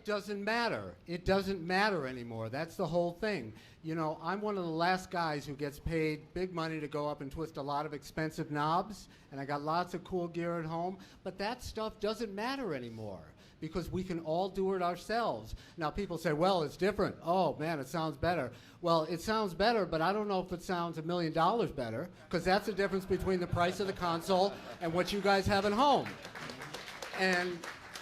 doesn't matter. It doesn't matter anymore. That's the whole thing. You know, I'm one of the last guys who gets paid big money to go up and twist a lot of expensive knobs, and I got lots of cool gear at home, but that stuff doesn't matter anymore because we can all do it ourselves. Now people say, well, it's different. Oh man, it sounds better. Well, it sounds better, but I don't know if it sounds $1 million better, because that's the difference between the price of the console and what you guys have at home.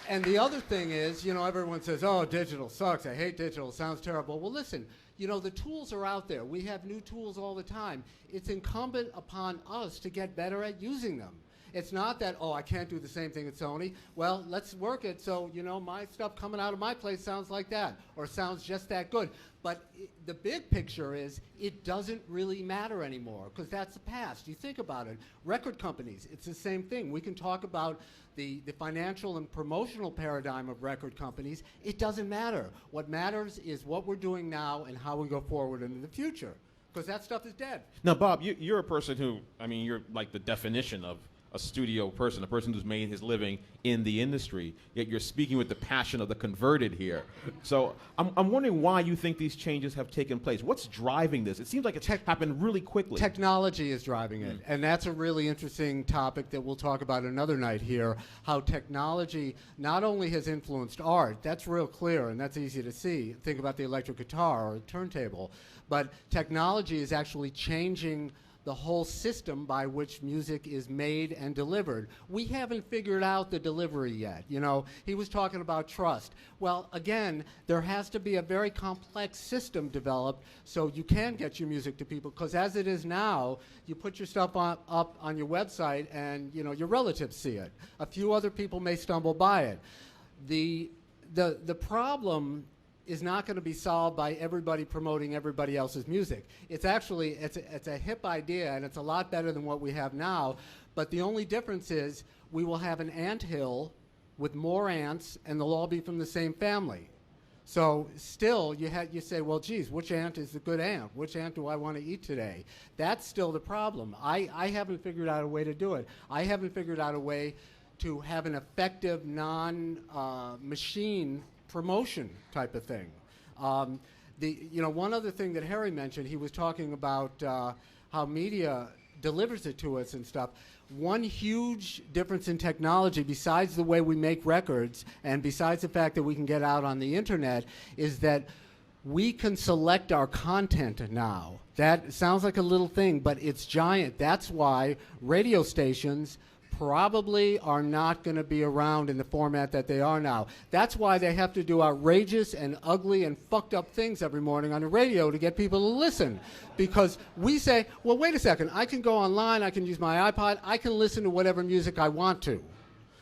And the other thing is, you know, everyone says, oh, digital sucks, I hate digital, it sounds terrible. Well, listen, you know, the tools are out there. We have new tools all the time. It's incumbent upon us to get better at using them. It's not that, oh, I can't do the same thing at Sony. Well, let's work it so, you know, my stuff coming out of my place sounds like that, or sounds just that good. But the big picture is it doesn't really matter anymore, because that's the past. You think about it. Record companies, it's the same thing. We can talk about the financial and promotional paradigm of record companies. It doesn't matter. What matters is what we're doing now and how we go forward into the future, because that stuff is dead. Now, Bob, you're a person who, I mean, you're like the definition of a studio person, a person who's made his living in the industry, yet you're speaking with the passion of the converted here. So I'm wondering why you think these changes have taken place. What's driving this? It seems like it's happened really quickly. Technology is driving it, and that's a really interesting topic that we'll talk about another night here, how technology not only has influenced art, that's real clear and that's easy to see. Think about the electric guitar or turntable, but technology is actually changing the whole system by which music is made and delivered. We haven't figured out the delivery yet. You know, he was talking about trust. Well, again, there has to be a very complex system developed so you can get your music to people, because as it is now, you put your stuff up on your website and, you know, your relatives see it. A few other people may stumble by it. The problem is not going to be solved by everybody promoting everybody else's music. It's actually, it's a hip idea, and it's a lot better than what we have now, but the only difference is we will have an anthill with more ants, and they'll all be from the same family. So still, you say, well, geez, which ant is the good ant? Which ant do I want to eat today? That's still the problem. I haven't figured out a way to do it. I haven't figured out a way to have an effective non-machine promotion type of thing. You know, one other thing that Harry mentioned, he was talking about how media delivers it to us and stuff. One huge difference in technology, besides the way we make records and besides the fact that we can get out on the internet, is that we can select our content now. That sounds like a little thing, but it's giant. That's why radio stations probably are not going to be around in the format that they are now. That's why they have to do outrageous and ugly and fucked up things every morning on the radio to get people to listen. Because we say, well, wait a second, I can go online, I can use my iPod, I can listen to whatever music I want to.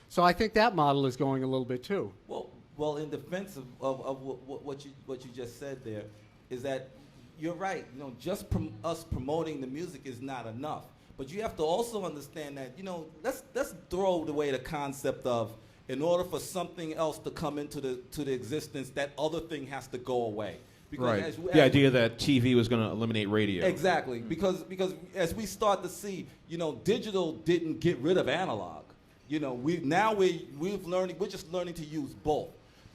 So I think that model is going a little bit too. Well, in defense of what you just said there, is that you're right. You know, just us promoting the music is not enough. But you have to also understand that, you know, let's throw away the concept of, in order for something else to come into the existence, that other thing has to go away. Because right. The idea that TV was going to eliminate radio. Exactly. Because as we start to see, you know, digital didn't get rid of analog. You know, we're just learning to use both.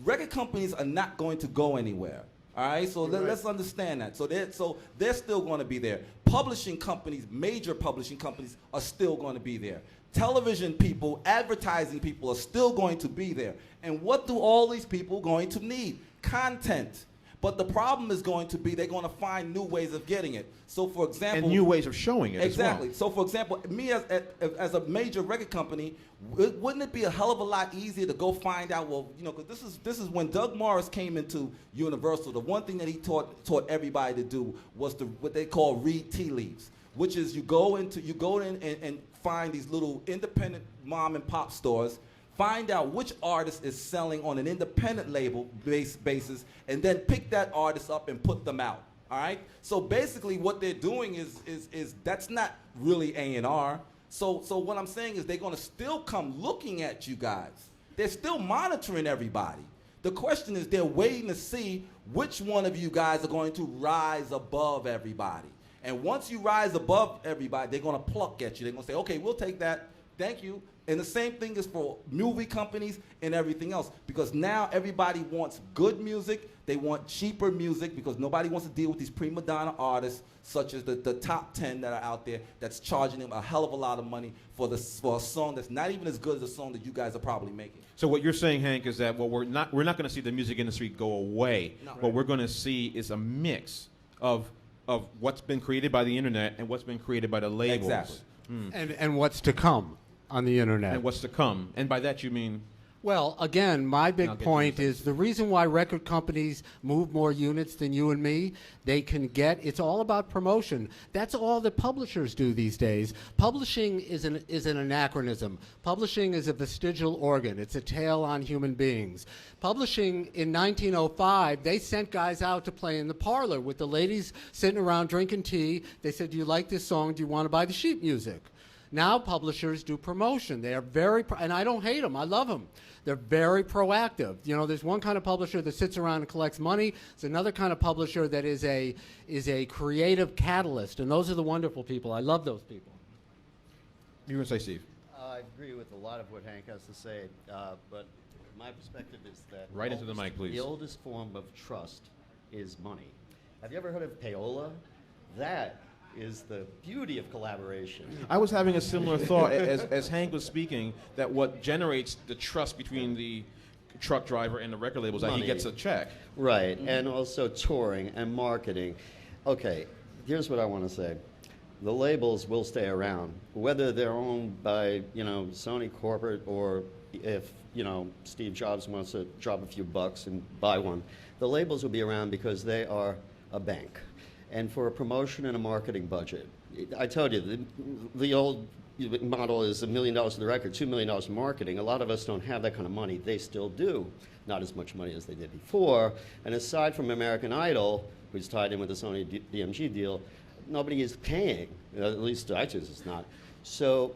Record companies are not going to go anywhere. All right, so let's understand that. So they're still going to be there. Publishing companies, major publishing companies, are still going to be there. Television people, advertising people are still going to be there. And what do all these people going to need? Content. But the problem is going to be they're going to find new ways of getting it. So, for example... And new ways of showing it exactly. as well. So, for example, me as a major record company, wouldn't it be a hell of a lot easier to go find out, well, you know, because this is when Doug Morris came into Universal, the one thing that he taught everybody to do was what they call read tea leaves, which is you go in and find these little independent mom and pop stores, find out which artist is selling on an independent label basis, and then pick that artist up and put them out. All right. So basically, what they're doing is that's not really A&R. So what I'm saying is they're going to still come looking at you guys. They're still monitoring everybody. The question is they're waiting to see which one of you guys are going to rise above everybody. And once you rise above everybody, they're going to pluck at you. They're going to say, okay, we'll take that. Thank you. And the same thing is for movie companies and everything else. Because now everybody wants good music. They want cheaper music because nobody wants to deal with these prima donna artists such as the top 10 that are out there that's charging them a hell of a lot of money for a song that's not even as good as the song that you guys are probably making. So what you're saying, Hank, is that we're not going to see the music industry go away. No. What we're going to see is a mix of what's been created by the internet and what's been created by the labels. Exactly. And what's to come on the internet. And what's to come. And by that you mean? Well, again, my I'll big get point to you. is the reason why record companies move more units than you and me, they can get, it's all about promotion. That's all that publishers do these days. Publishing is an anachronism. Publishing is a vestigial organ. It's a tale on human beings. Publishing in 1905, they sent guys out to play in the parlor with the ladies sitting around drinking tea. They said, do you like this song? Do you want to buy the sheet music? Now publishers do promotion. They are very, and I don't hate them. I love them. They're very proactive. You know, there's one kind of publisher that sits around and collects money. There's another kind of publisher that is a creative catalyst, and those are the wonderful people. I love those people. You were going to say, Steve? I agree with a lot of what Hank has to say, but my perspective is that Right into the mic, please. The oldest form of trust is money. Have you ever heard of payola? That is the beauty of collaboration. I was having a similar thought as Hank was speaking, that what generates the trust between the truck driver and the record label is that he Money. gets a check. Right, and also touring and marketing. Okay, here's what I want to say. The labels will stay around, whether they're owned by, Sony corporate or if, Steve Jobs wants to drop a few bucks and buy one. The labels will be around because they are a bank. And for a promotion and a marketing budget, I told you, the old model is $1 million for the record, $2 million for marketing. A lot of us don't have that kind of money. They still do. Not as much money as they did before. And aside from American Idol, who's tied in with the Sony DMG deal, nobody is paying. At least iTunes is not. So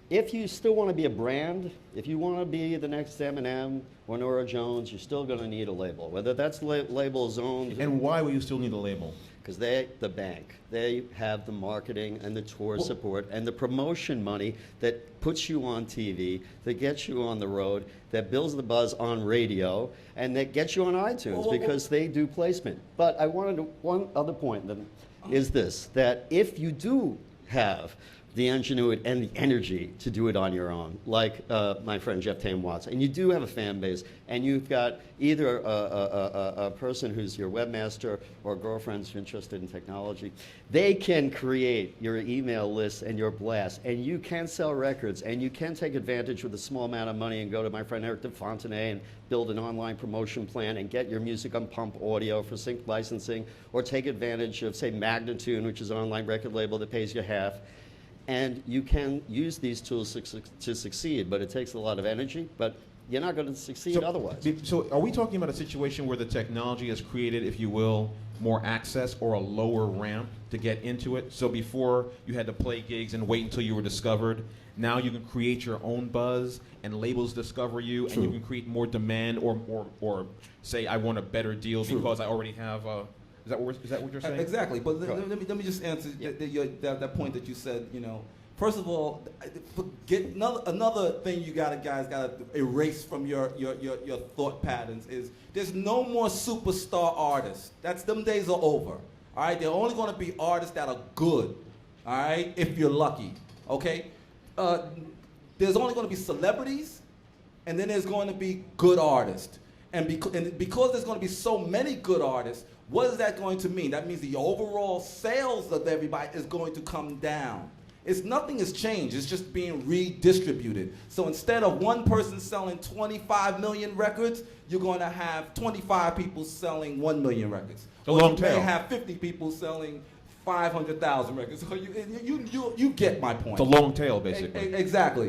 if you still want to be a brand, if you want to be the next Eminem or Nora Jones, you're still going to need a label. Whether that's labels owned. And why will you still need a label? Because the bank, they have the marketing and the tour support and the promotion money that puts you on TV, that gets you on the road, that builds the buzz on radio, and that gets you on iTunes because they do placement. But I wanted one other point then is this, that if you do have the ingenuity and the energy to do it on your own, like my friend Jeff Tame Watts, and you do have a fan base, and you've got either a person who's your webmaster or girlfriend who's interested in technology, they can create your email list and your blast, and you can sell records, and you can take advantage with a small amount of money and go to my friend Eric DeFontenay and build an online promotion plan and get your music on Pump Audio for sync licensing, or take advantage of, say, Magnatune, which is an online record label that pays you half. And you can use these tools to succeed, but it takes a lot of energy, but you're not going to succeed otherwise. So are we talking about a situation where the technology has created, if you will, more access or a lower ramp to get into it? So before you had to play gigs and wait until you were discovered, now you can create your own buzz and labels discover you. True. And you can create more demand or say, I want a better deal True. Because I already have a... Is that what you're saying? Exactly. But let me just answer that point that you said. First of all, forget another thing you guys gotta erase from your thought patterns is there's no more superstar artists. Them days are over. All right, they're only going to be artists that are good. All right, if you're lucky. Okay, there's only going to be celebrities, and then there's going to be good artists. And because there's going to be so many good artists, what is that going to mean? That means the overall sales of everybody is going to come down. Nothing has changed. It's just being redistributed. So instead of one person selling 25 million records, you're going to have 25 people selling 1 million records. A long tail. You may have 50 people selling 500,000 records. So you get my point. It's a long tail, basically. Exactly.